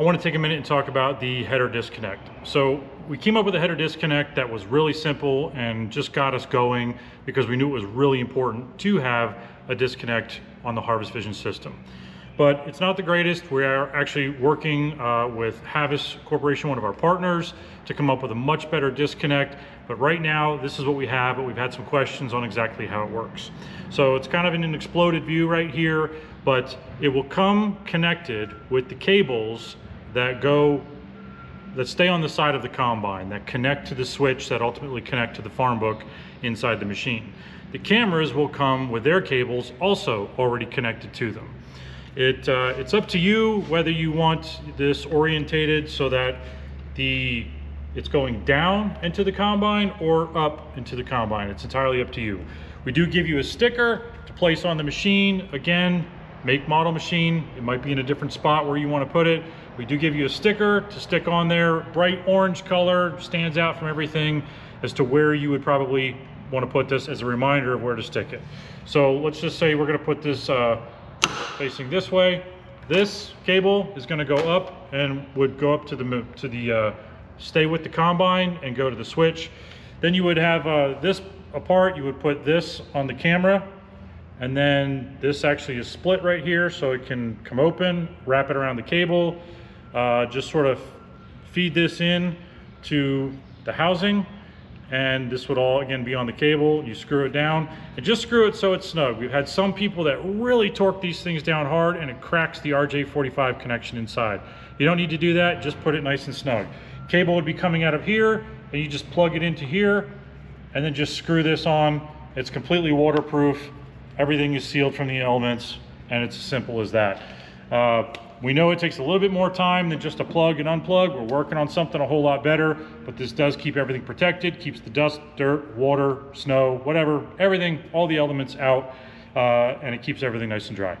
I want to take a minute and talk about the header disconnect. So we came up with a header disconnect that was really simple and just got us going because we knew it was really important to have a disconnect on the Harvest Vision system. But it's not the greatest. We are actually working with Havas Corporation, one of our partners, to come up with a much better disconnect. But right now, this is what we have, but we've had some questions on exactly how it works. So it's kind of in an exploded view right here, but it will come connected with the cables that stay on the side of the combine, that connect to the switch, that ultimately connect to the farm book inside the machine. The cameras will come with their cables also already connected to them. It's up to you whether you want this orientated so that it's going down into the combine or up into the combine. It's entirely up to you. We do give you a sticker to place on the machine. Again, make, model, machine. It might be in a different spot where you want to put it. We do give you a sticker to stick on there. Bright orange color, stands out from everything as to where you would probably want to put this as a reminder of where to stick it. So let's just say we're going to put this facing this way. This cable is going to go up and would go up to the stay with the combine and go to the switch. Then you would have this apart. You would put this on the camera, and then this actually is split right here so it can come open, wrap it around the cable, just sort of feed this in to the housing, and this would all again be on the cable. You screw it down and just screw it so it's snug. We've had some people that really torque these things down hard and it cracks the RJ45 connection inside. You don't need to do that, just put it nice and snug. Cable would be coming out of here and you just plug it into here and then just screw this on. It's completely waterproof. Everything is sealed from the elements, and it's as simple as that. We know it takes a little bit more time than just a plug and unplug. We're working on something a whole lot better, but this does keep everything protected, keeps the dust, dirt, water, snow, whatever, everything, all the elements out, and it keeps everything nice and dry.